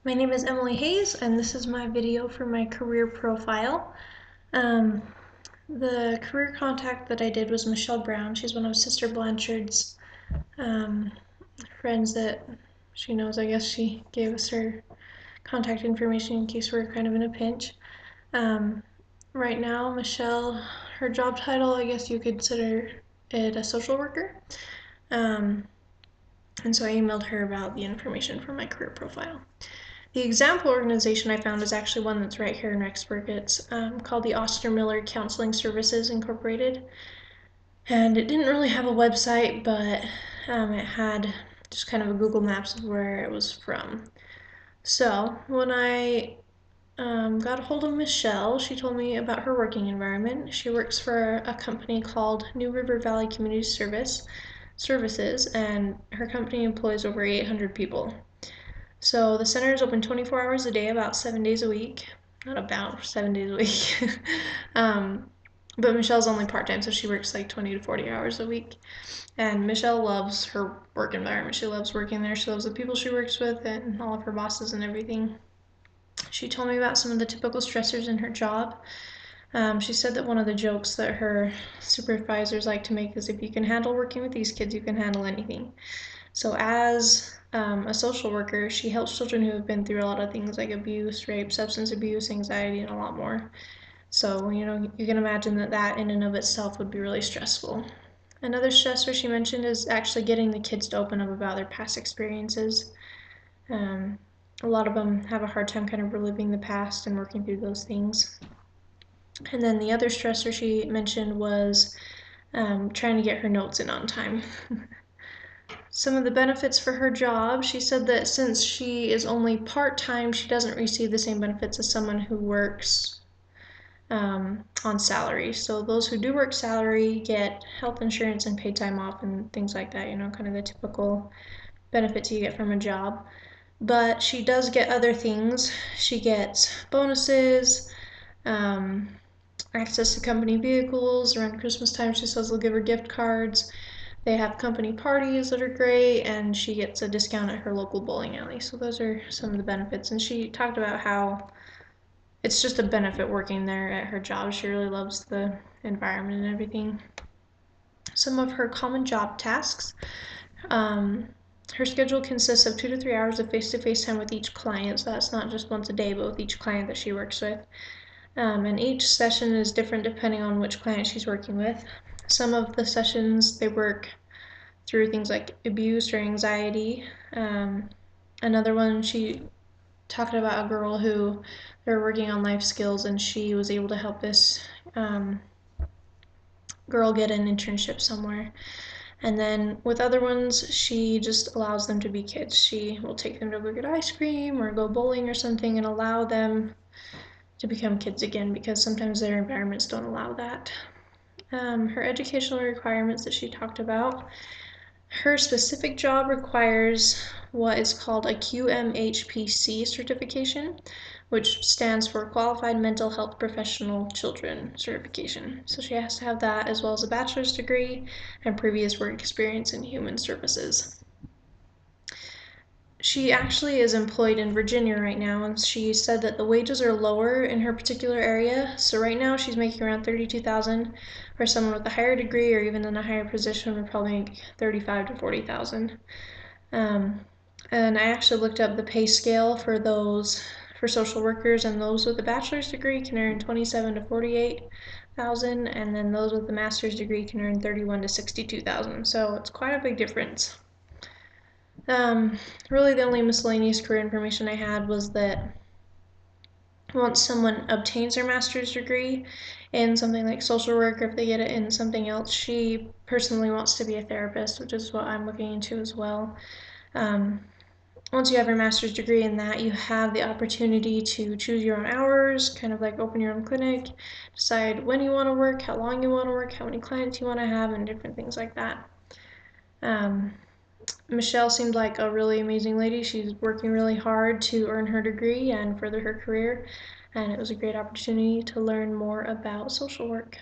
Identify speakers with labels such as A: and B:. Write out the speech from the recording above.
A: My name is Emily Hayes, and this is my video for my career profile. Um, the career contact that I did was Michelle Brown. She's one of Sister Blanchard's um, friends that she knows. I guess she gave us her contact information in case we're kind of in a pinch. Um, right now, Michelle, her job title, I guess you could consider it a social worker. And so I emailed her about the information for my career profile. The example organization I found is actually one that's right here in Rexburg. It's called the Ostermiller Counseling Services Incorporated. And it didn't really have a website, but it had just kind of a Google Maps of where it was from. So when I got a hold of Michelle, she told me about her working environment. She works for a company called New River Valley Community Services, and her company employs over 800 people. So the center is open 24 hours a day, about 7 days a week. Not about 7 days a week. But Michelle's only part-time, so she works like 20 to 40 hours a week. And Michelle loves her work environment. She loves working there. She loves the people she works with and all of her bosses and everything. She told me about some of the typical stressors in her job. She said that one of the jokes that her supervisors like to make is if you can handle working with these kids, you can handle anything. So as a social worker, she helps children who have been through a lot of things like abuse, rape, substance abuse, anxiety, and a lot more. So, you can imagine that that in and of itself would be really stressful. Another stressor she mentioned is actually getting the kids to open up about their past experiences. Um, a lot of them have a hard time kind of reliving the past and working through those things. And then the other stressor she mentioned was trying to get her notes in on time. Some of the benefits for her job, she said that since she is only part-time, she doesn't receive the same benefits as someone who works on salary. So those who do work salary get health insurance and paid time off and things like that, kind of the typical benefits you get from a job. But she does get other things. She gets bonuses, um, access to company vehicles. Around Christmas time, she says they'll give her gift cards. They have company parties that are great, and she gets a discount at her local bowling alley. So those are some of the benefits. And she talked about how it's just a benefit working there at her job. She really loves the environment and everything. Some of her common job tasks. Um, her schedule consists of 2 to 3 hours of face-to-face time with each client. So that's not just once a day, but with each client that she works with. And each session is different depending on which client she's working with. Some of the sessions they work through things like abuse or anxiety. Another one, she talked about a girl who they're working on life skills, and she was able to help this girl get an internship somewhere. And then with other ones, she just allows them to be kids. She will take them to go get ice cream or go bowling or something and allow them to become kids again because sometimes their environments don't allow that. Her educational requirements that she talked about. Her specific job requires what is called a QMHPC certification, which stands for Qualified Mental Health Professional Children certification. So she has to have that as well as a bachelor's degree and previous work experience in human services. She actually is employed in Virginia right now, and she said that the wages are lower in her particular area. So right now she's making around 32,000, for someone with a higher degree or even in a higher position would probably make 35 to 40,000. And I actually looked up the pay scale for social workers, and those with a bachelor's degree can earn 27 to 48,000, and then those with a master's degree can earn 31 to 62,000. So it's quite a big difference. Really the only miscellaneous career information I had was that once someone obtains their master's degree in something like social work, or if they get it in something else, she personally wants to be a therapist, which is what I'm looking into as well. Once you have your master's degree in that, you have the opportunity to choose your own hours, kind of like open your own clinic, decide when you want to work, how long you want to work, how many clients you want to have, and different things like that. Michelle seemed like a really amazing lady. She's working really hard to earn her degree and further her career, and it was a great opportunity to learn more about social work.